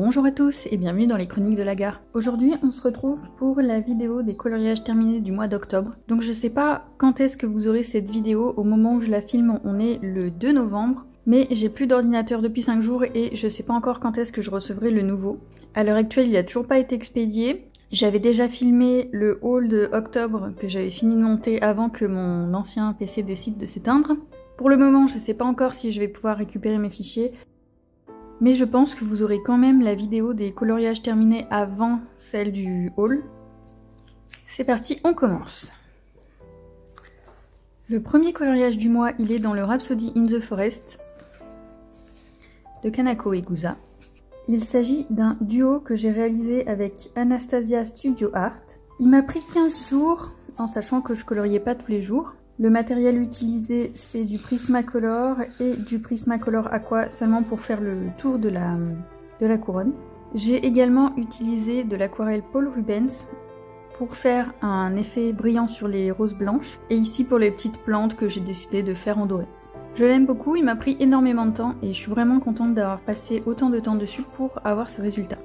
Bonjour à tous et bienvenue dans les chroniques de la gare. Aujourd'hui on se retrouve pour la vidéo des coloriages terminés du mois d'octobre. Donc je sais pas quand est-ce que vous aurez cette vidéo, au moment où je la filme on est le 2 novembre. Mais j'ai plus d'ordinateur depuis 5 jours et je sais pas encore quand est-ce que je recevrai le nouveau. À l'heure actuelle il a toujours pas été expédié. J'avais déjà filmé le haul de octobre que j'avais fini de monter avant que mon ancien PC décide de s'éteindre. Pour le moment je sais pas encore si je vais pouvoir récupérer mes fichiers. Mais je pense que vous aurez quand même la vidéo des coloriages terminés avant celle du haul. C'est parti, on commence. Le premier coloriage du mois, il est dans le Rhapsody in the Forest de Kanako Egusa. Il s'agit d'un duo que j'ai réalisé avec Anastasia Studio Art. Il m'a pris 15 jours, en sachant que je coloriais pas tous les jours. Le matériel utilisé, c'est du Prismacolor et du Prismacolor Aqua, seulement pour faire le tour de la couronne. J'ai également utilisé de l'aquarelle Paul Rubens pour faire un effet brillant sur les roses blanches, et ici pour les petites plantes que j'ai décidé de faire en doré. Je l'aime beaucoup, il m'a pris énormément de temps et je suis vraiment contente d'avoir passé autant de temps dessus pour avoir ce résultat.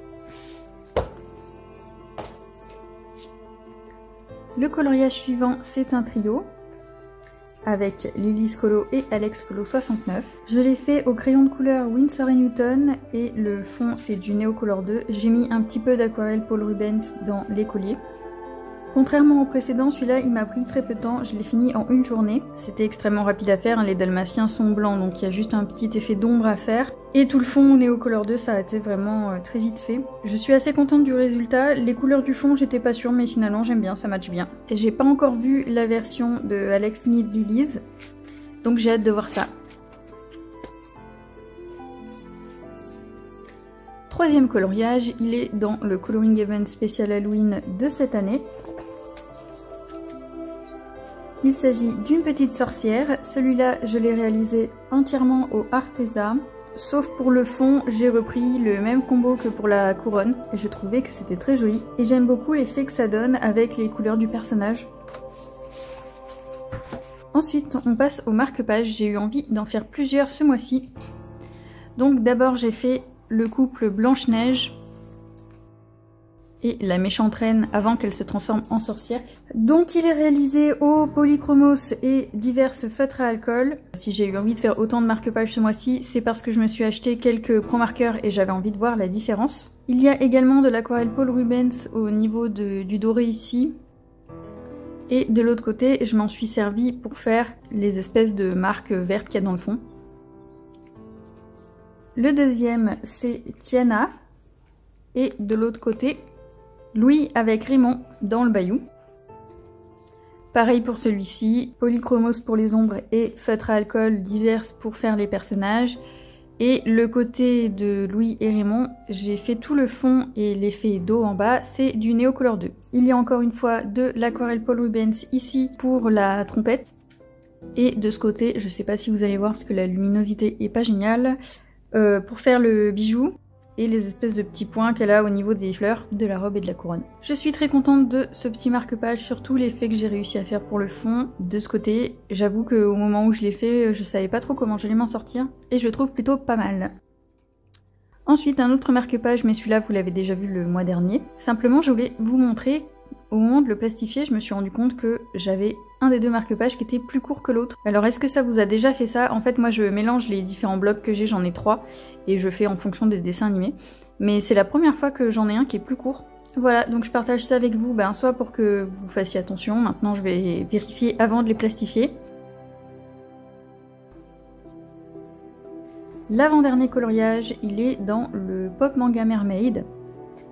Le coloriage suivant, c'est un trio avec Lily Scolo et Alex Colo 69. Je l'ai fait au crayon de couleur Winsor & Newton et le fond c'est du Neocolor 2. J'ai mis un petit peu d'aquarelle Paul Rubens dans les colliers. Contrairement au précédent, celui-là il m'a pris très peu de temps, je l'ai fini en une journée. C'était extrêmement rapide à faire, les dalmatiens sont blancs donc il y a juste un petit effet d'ombre à faire. Et tout le fond Neocolor 2 ça a été vraiment très vite fait. Je suis assez contente du résultat, les couleurs du fond j'étais pas sûre mais finalement j'aime bien, ça match bien. Et j'ai pas encore vu la version de Alex Need Lilies, donc j'ai hâte de voir ça. Troisième coloriage, il est dans le Coloring Event spécial Halloween de cette année. Il s'agit d'une petite sorcière, celui-là je l'ai réalisé entièrement au Arteza, sauf pour le fond j'ai repris le même combo que pour la couronne et je trouvais que c'était très joli. Et j'aime beaucoup l'effet que ça donne avec les couleurs du personnage. Ensuite on passe au marque-page, j'ai eu envie d'en faire plusieurs ce mois-ci. Donc d'abord j'ai fait le couple Blanche-Neige et la méchante reine avant qu'elle se transforme en sorcière. Donc il est réalisé au polychromos et diverses feutres à alcool. Si j'ai eu envie de faire autant de marque-page ce mois-ci, c'est parce que je me suis acheté quelques pro marqueurs et j'avais envie de voir la différence. Il y a également de l'aquarelle Paul Rubens au niveau du doré ici. Et de l'autre côté, je m'en suis servi pour faire les espèces de marques vertes qu'il y a dans le fond. Le deuxième, c'est Tiana. Et de l'autre côté, Louis avec Raymond dans le bayou. Pareil pour celui-ci, polychromos pour les ombres et feutres à alcool diverses pour faire les personnages. Et le côté de Louis et Raymond, j'ai fait tout le fond et l'effet d'eau en bas, c'est du Neocolor 2. Il y a encore une fois de l'aquarelle Paul Rubens ici pour la trompette. Et de ce côté, je sais pas si vous allez voir parce que la luminosité est pas géniale, pour faire le bijou et les espèces de petits points qu'elle a au niveau des fleurs de la robe et de la couronne. Je suis très contente de ce petit marque-page, surtout l'effet que j'ai réussi à faire pour le fond. De ce côté, j'avoue qu'au moment où je l'ai fait, je savais pas trop comment j'allais m'en sortir et je le trouve plutôt pas mal. Ensuite, un autre marque-page, mais celui-là vous l'avez déjà vu le mois dernier. Simplement, je voulais vous montrer, au moment de le plastifier, je me suis rendu compte que j'avais un des deux marque-pages qui était plus court que l'autre. Alors est-ce que ça vous a déjà fait ça? En fait moi je mélange les différents blocs que j'ai, j'en ai 3 et je fais en fonction des dessins animés. Mais c'est la première fois que j'en ai un qui est plus court. Voilà, donc je partage ça avec vous, soit pour que vous fassiez attention, maintenant je vais vérifier avant de les plastifier. L'avant-dernier coloriage, il est dans le Pop Manga Mermaid.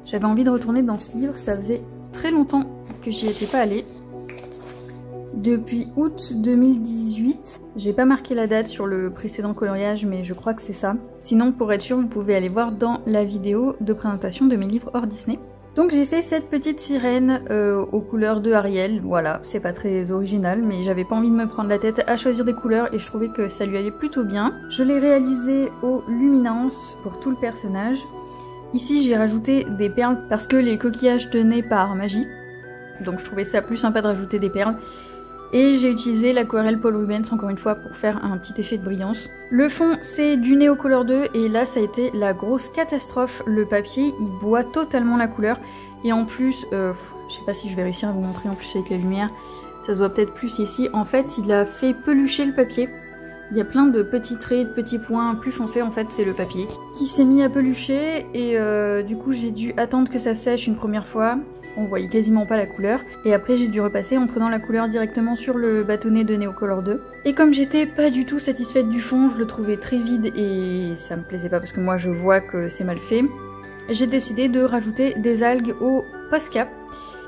J'avais envie de retourner dans ce livre, ça faisait très longtemps que j'y étais pas allée. Depuis août 2018, j'ai pas marqué la date sur le précédent coloriage mais je crois que c'est ça. Sinon pour être sûr vous pouvez aller voir dans la vidéo de présentation de mes livres hors Disney. Donc j'ai fait cette petite sirène aux couleurs de Ariel, voilà, c'est pas très original mais j'avais pas envie de me prendre la tête à choisir des couleurs et je trouvais que ça lui allait plutôt bien. Je l'ai réalisé aux luminances pour tout le personnage. Ici j'ai rajouté des perles parce que les coquillages tenaient par magie, donc je trouvais ça plus sympa de rajouter des perles. Et j'ai utilisé l'aquarelle Paul Rubens encore une fois pour faire un petit effet de brillance. Le fond c'est du Neocolor 2 et là ça a été la grosse catastrophe. Le papier il boit totalement la couleur et en plus, je sais pas si je vais réussir à vous montrer en plus avec la lumière, ça se voit peut-être plus ici. En fait il a fait pelucher le papier. Il y a plein de petits traits, de petits points plus foncés, en fait c'est le papier qui s'est mis à pelucher et du coup j'ai dû attendre que ça sèche une première fois. On voyait quasiment pas la couleur et après j'ai dû repasser en prenant la couleur directement sur le bâtonnet de Neocolor 2. Et comme j'étais pas du tout satisfaite du fond, je le trouvais très vide et ça me plaisait pas parce que moi je vois que c'est mal fait, j'ai décidé de rajouter des algues au Posca.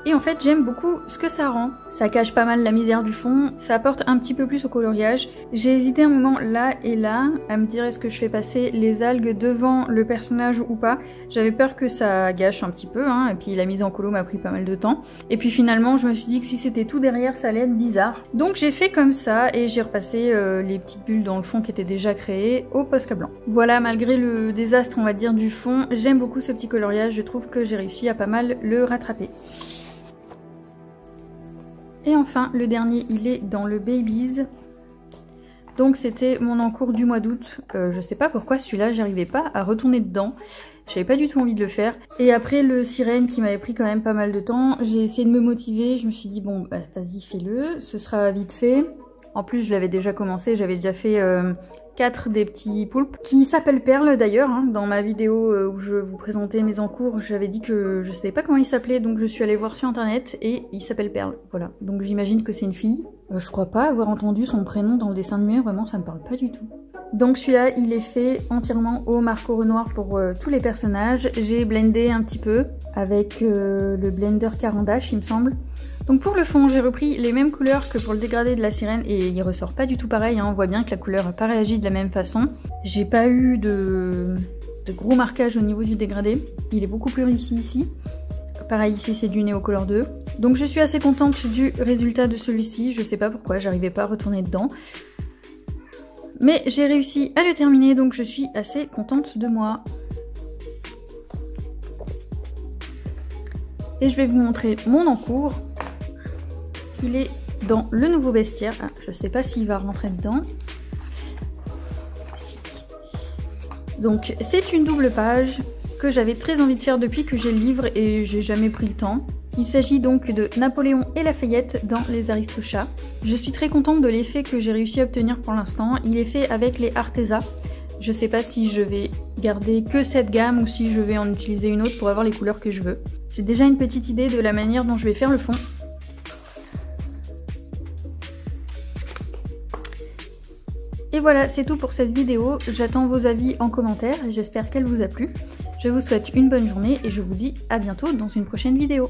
Et en fait j'aime beaucoup ce que ça rend. Ça cache pas mal la misère du fond, ça apporte un petit peu plus au coloriage. J'ai hésité un moment là et là à me dire est-ce que je fais passer les algues devant le personnage ou pas. J'avais peur que ça gâche un petit peu hein, et puis la mise en colo m'a pris pas mal de temps. Et puis finalement je me suis dit que si c'était tout derrière ça allait être bizarre. Donc j'ai fait comme ça et j'ai repassé les petites bulles dans le fond qui étaient déjà créées au Posca blanc. Voilà, malgré le désastre on va dire du fond, j'aime beaucoup ce petit coloriage, je trouve que j'ai réussi à pas mal le rattraper. Et enfin, le dernier, il est dans le Babies. Donc c'était mon encours du mois d'août. Je sais pas pourquoi celui-là, j'arrivais pas à retourner dedans. J'avais pas du tout envie de le faire. Et après le sirène qui m'avait pris quand même pas mal de temps, j'ai essayé de me motiver. Je me suis dit bon, bah, vas-y fais-le, ce sera vite fait. En plus je l'avais déjà commencé, j'avais déjà fait 4 des petits poulpes qui s'appellent Perles d'ailleurs. Hein. Dans ma vidéo où je vous présentais mes encours, j'avais dit que je savais pas comment il s'appelait, donc je suis allée voir sur internet et il s'appelle Perles. Voilà, donc j'imagine que c'est une fille. Je crois pas avoir entendu son prénom dans le dessin animé, vraiment ça me parle pas du tout. Donc celui-là il est fait entièrement au Marco Renoir pour tous les personnages. J'ai blendé un petit peu avec le blender Carandache il me semble. Donc pour le fond, j'ai repris les mêmes couleurs que pour le dégradé de la sirène et il ressort pas du tout pareil, hein. On voit bien que la couleur n'a pas réagi de la même façon. J'ai pas eu de gros marquage au niveau du dégradé, il est beaucoup plus réussi ici. Pareil ici c'est du Neocolor 2. Donc je suis assez contente du résultat de celui-ci, je sais pas pourquoi, j'arrivais pas à retourner dedans. Mais j'ai réussi à le terminer donc je suis assez contente de moi. Et je vais vous montrer mon encours. Il est dans le nouveau bestiaire. Ah, je sais pas s'il va rentrer dedans. Si. Donc c'est une double page que j'avais très envie de faire depuis que j'ai le livre et j'ai jamais pris le temps. Il s'agit donc de Napoléon et Lafayette dans les Aristochats. Je suis très contente de l'effet que j'ai réussi à obtenir pour l'instant. Il est fait avec les Arteza. Je sais pas si je vais garder que cette gamme ou si je vais en utiliser une autre pour avoir les couleurs que je veux. J'ai déjà une petite idée de la manière dont je vais faire le fond. Et voilà, c'est tout pour cette vidéo. J'attends vos avis en commentaire et j'espère qu'elle vous a plu. Je vous souhaite une bonne journée et je vous dis à bientôt dans une prochaine vidéo.